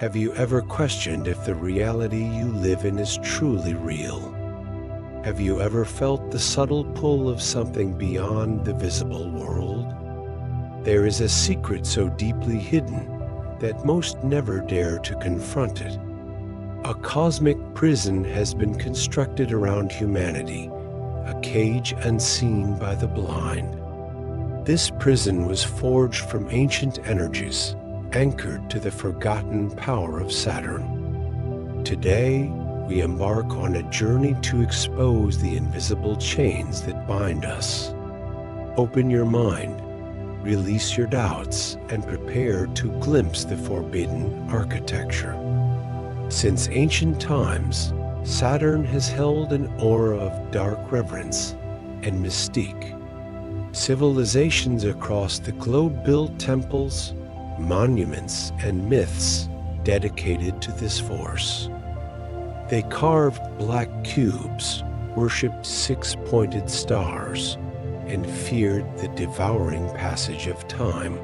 Have you ever questioned if the reality you live in is truly real? Have you ever felt the subtle pull of something beyond the visible world? There is a secret so deeply hidden that most never dare to confront it. A cosmic prison has been constructed around humanity, a cage unseen by the blind. This prison was forged from ancient energies, anchored to the forgotten power of Saturn. Today, we embark on a journey to expose the invisible chains that bind us. Open your mind, release your doubts, and prepare to glimpse the forbidden architecture. Since ancient times, Saturn has held an aura of dark reverence and mystique. Civilizations across the globe built temples, monuments, and myths dedicated to this force. They carved black cubes, worshipped six-pointed stars, and feared the devouring passage of time.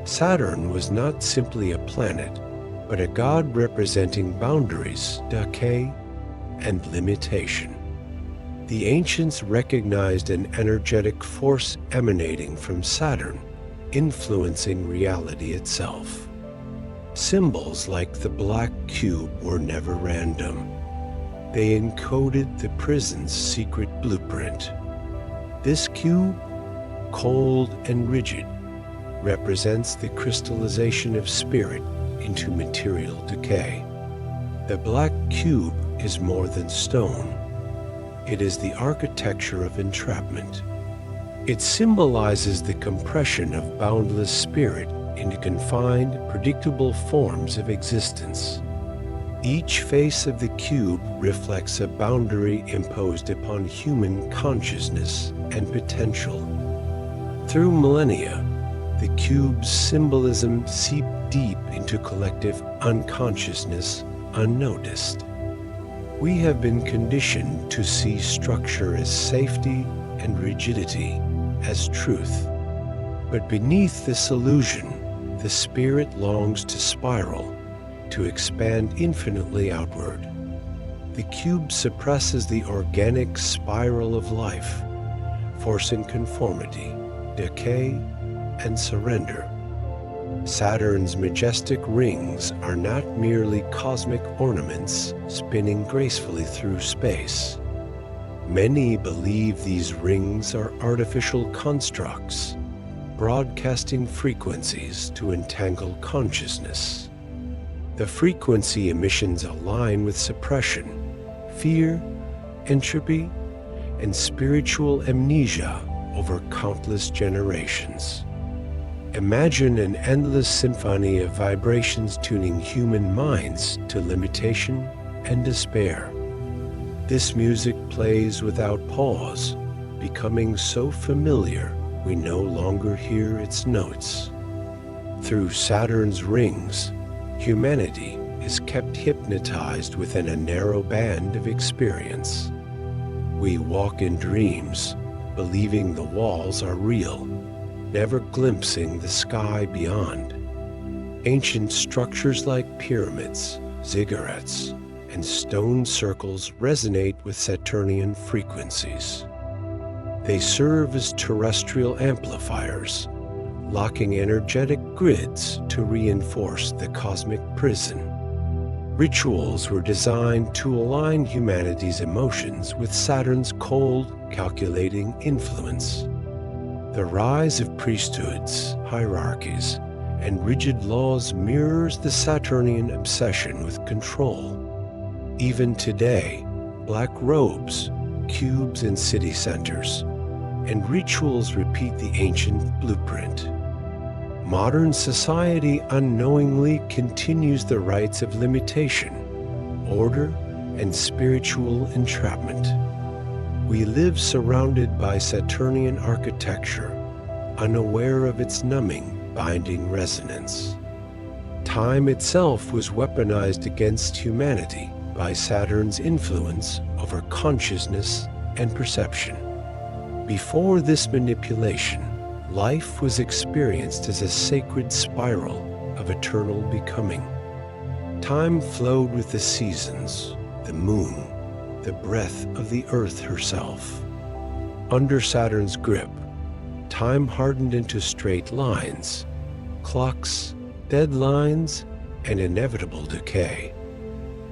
Saturn was not simply a planet, but a god representing boundaries, decay, and limitation. The ancients recognized an energetic force emanating from Saturn, influencing reality itself. Symbols like the black cube were never random. They encoded the prison's secret blueprint. This cube, cold and rigid, represents the crystallization of spirit into material decay. The black cube is more than stone. It is the architecture of entrapment. It symbolizes the compression of boundless spirit into confined, predictable forms of existence. Each face of the cube reflects a boundary imposed upon human consciousness and potential. Through millennia, the cube's symbolism seeped deep into collective unconsciousness unnoticed. We have been conditioned to see structure as safety and rigidity as truth. But beneath this illusion, the spirit longs to spiral, to expand infinitely outward. The cube suppresses the organic spiral of life, forcing conformity, decay, and surrender. Saturn's majestic rings are not merely cosmic ornaments spinning gracefully through space. Many believe these rings are artificial constructs, broadcasting frequencies to entangle consciousness. The frequency emissions align with suppression, fear, entropy, and spiritual amnesia over countless generations. Imagine an endless symphony of vibrations tuning human minds to limitation and despair. This music plays without pause, becoming so familiar we no longer hear its notes. Through Saturn's rings, humanity is kept hypnotized within a narrow band of experience. We walk in dreams, believing the walls are real, never glimpsing the sky beyond. Ancient structures like pyramids, ziggurats, and stone circles resonate with Saturnian frequencies. They serve as terrestrial amplifiers, locking energetic grids to reinforce the cosmic prison. Rituals were designed to align humanity's emotions with Saturn's cold, calculating influence. The rise of priesthoods, hierarchies, and rigid laws mirrors the Saturnian obsession with control. Even today, black robes, cubes in city centers, and rituals repeat the ancient blueprint. Modern society unknowingly continues the rites of limitation, order, and spiritual entrapment. We live surrounded by Saturnian architecture, unaware of its numbing, binding resonance. Time itself was weaponized against humanity by Saturn's influence over consciousness and perception. Before this manipulation, life was experienced as a sacred spiral of eternal becoming. Time flowed with the seasons, the moon, the breath of the earth herself. Under Saturn's grip, time hardened into straight lines, clocks, deadlines, and inevitable decay.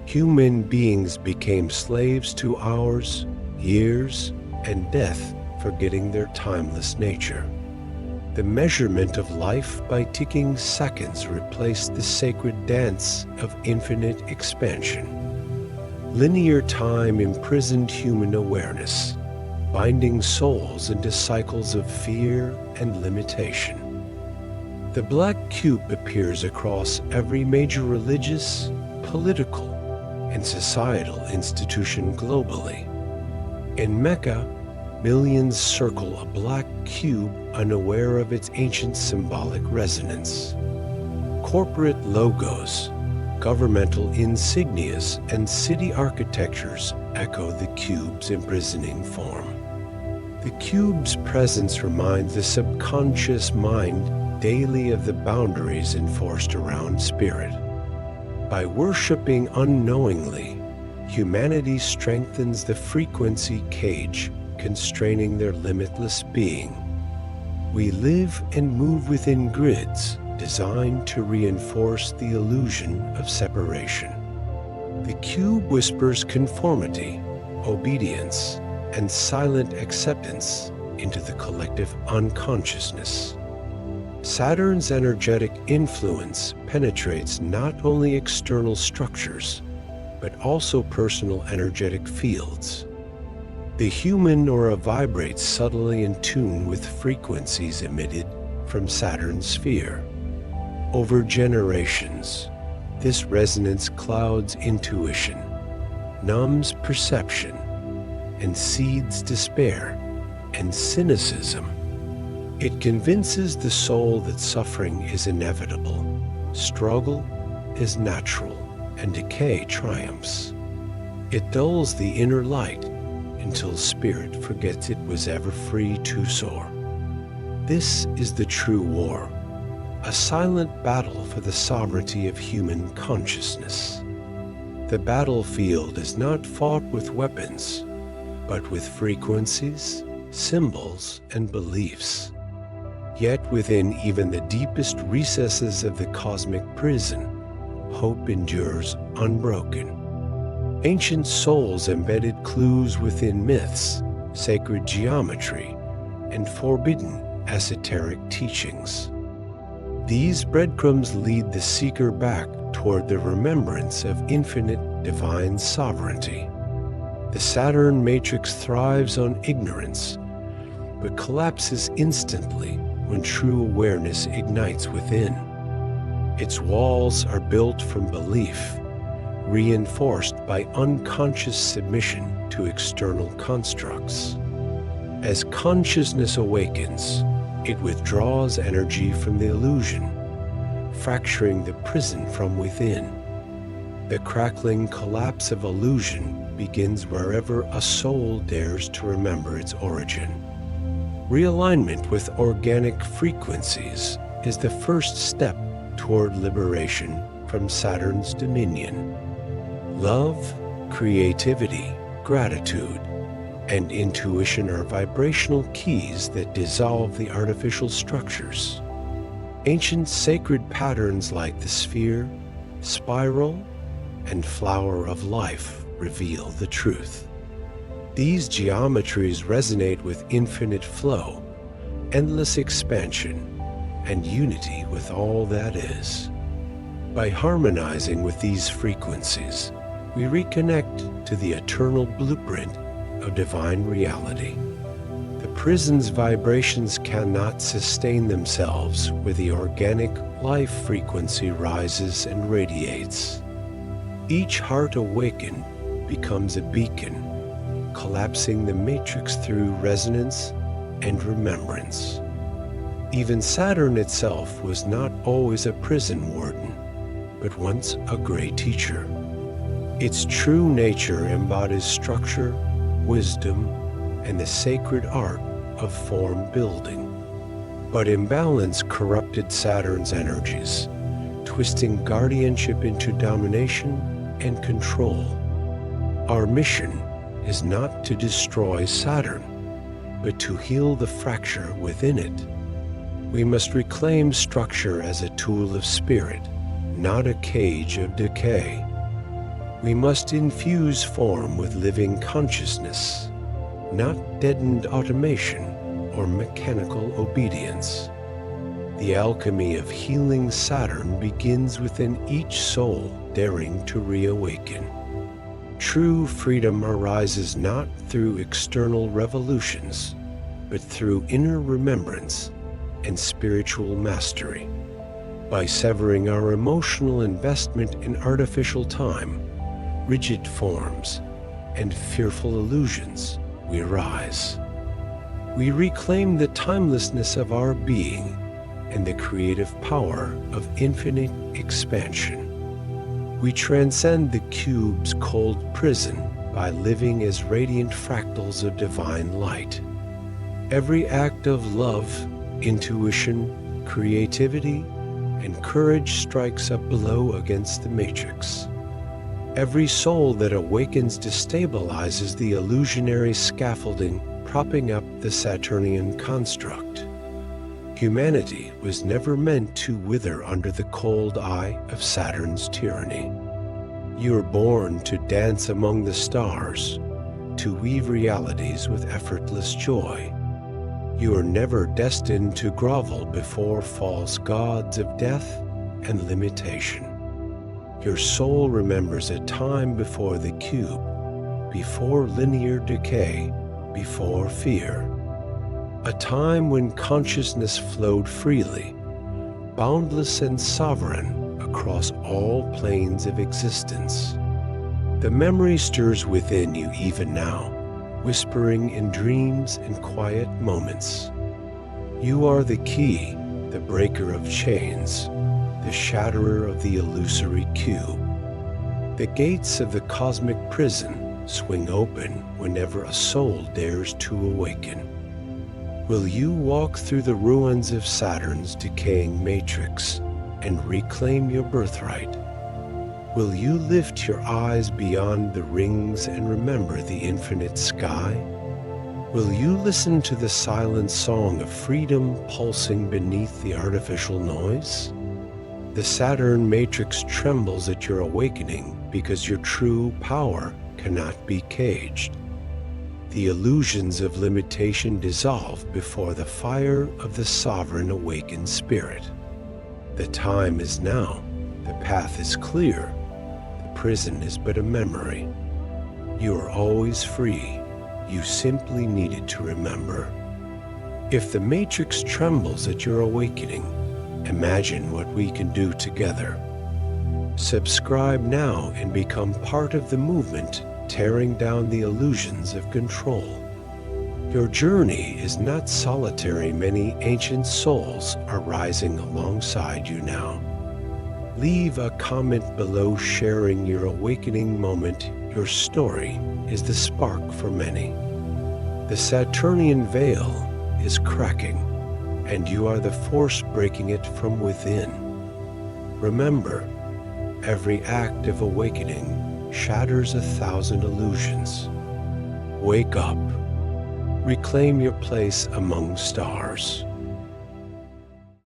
Human beings became slaves to hours, years, and death, forgetting their timeless nature. The measurement of life by ticking seconds replaced the sacred dance of infinite expansion. Linear time imprisoned human awareness, binding souls into cycles of fear and limitation. The black cube appears across every major religious, political, and societal institution globally. In Mecca, millions circle a black cube unaware of its ancient symbolic resonance. Corporate logos, governmental insignias, and city architectures echo the cube's imprisoning form. The cube's presence reminds the subconscious mind daily of the boundaries enforced around spirit. By worshiping unknowingly, humanity strengthens the frequency cage constraining their limitless being. We live and move within grids designed to reinforce the illusion of separation. The cube whispers conformity, obedience, and silent acceptance into the collective unconsciousness. Saturn's energetic influence penetrates not only external structures, but also personal energetic fields. The human aura vibrates subtly in tune with frequencies emitted from Saturn's sphere. Over generations, this resonance clouds intuition, numbs perception, and seeds despair and cynicism. It convinces the soul that suffering is inevitable, struggle is natural, and decay triumphs. It dulls the inner light until spirit forgets it was ever free to soar. This is the true war, a silent battle for the sovereignty of human consciousness. The battlefield is not fought with weapons, but with frequencies, symbols, and beliefs. Yet within even the deepest recesses of the cosmic prison, hope endures unbroken. Ancient souls embedded clues within myths, sacred geometry, and forbidden esoteric teachings. These breadcrumbs lead the seeker back toward the remembrance of infinite divine sovereignty. The Saturn Matrix thrives on ignorance, but collapses instantly when true awareness ignites within. Its walls are built from belief, reinforced by unconscious submission to external constructs. As consciousness awakens, it withdraws energy from the illusion, fracturing the prison from within. The crackling collapse of illusion begins wherever a soul dares to remember its origin. Realignment with organic frequencies is the first step toward liberation from Saturn's dominion. Love, creativity, gratitude, and intuition are vibrational keys that dissolve the artificial structures. Ancient sacred patterns like the sphere, spiral, and flower of life reveal the truth. These geometries resonate with infinite flow, endless expansion, and unity with all that is. By harmonizing with these frequencies, we reconnect to the eternal blueprint of divine reality. The prison's vibrations cannot sustain themselves where the organic life frequency rises and radiates. Each heart awakened becomes a beacon, collapsing the matrix through resonance and remembrance. Even Saturn itself was not always a prison warden, but once a great teacher. Its true nature embodies structure, wisdom, and the sacred art of form building. But imbalance corrupted Saturn's energies, twisting guardianship into domination and control. Our mission is not to destroy Saturn, but to heal the fracture within it. We must reclaim structure as a tool of spirit, not a cage of decay. We must infuse form with living consciousness, not deadened automation or mechanical obedience. The alchemy of healing Saturn begins within each soul daring to reawaken. True freedom arises not through external revolutions, but through inner remembrance and spiritual mastery. By severing our emotional investment in artificial time, rigid forms, and fearful illusions, we rise. We reclaim the timelessness of our being and the creative power of infinite expansion. We transcend the cube's cold prison by living as radiant fractals of divine light. Every act of love, intuition, creativity, and courage strikes a blow against the matrix. Every soul that awakens destabilizes the illusionary scaffolding propping up the Saturnian construct. Humanity was never meant to wither under the cold eye of Saturn's tyranny. You were born to dance among the stars, to weave realities with effortless joy. You are never destined to grovel before false gods of death and limitation. Your soul remembers a time before the cube, before linear decay, before fear. A time when consciousness flowed freely, boundless and sovereign across all planes of existence. The memory stirs within you even now, whispering in dreams and quiet moments. You are the key, the breaker of chains, the shatterer of the illusory cube. The gates of the cosmic prison swing open whenever a soul dares to awaken. Will you walk through the ruins of Saturn's decaying matrix and reclaim your birthright? Will you lift your eyes beyond the rings and remember the infinite sky? Will you listen to the silent song of freedom pulsing beneath the artificial noise? The Saturn Matrix trembles at your awakening because your true power cannot be caged. The illusions of limitation dissolve before the fire of the sovereign awakened spirit. The time is now. The path is clear. The prison is but a memory. You are always free. You simply needed to remember. If the matrix trembles at your awakening, imagine what we can do together. Subscribe now and become part of the movement tearing down the illusions of control. Your journey is not solitary. Many ancient souls are rising alongside you now. Leave a comment below sharing your awakening moment. Your story is the spark for many. The Saturnian veil is cracking, and you are the force breaking it from within. Remember, every act of awakening shatters 1,000 illusions. Wake up. Reclaim your place among stars.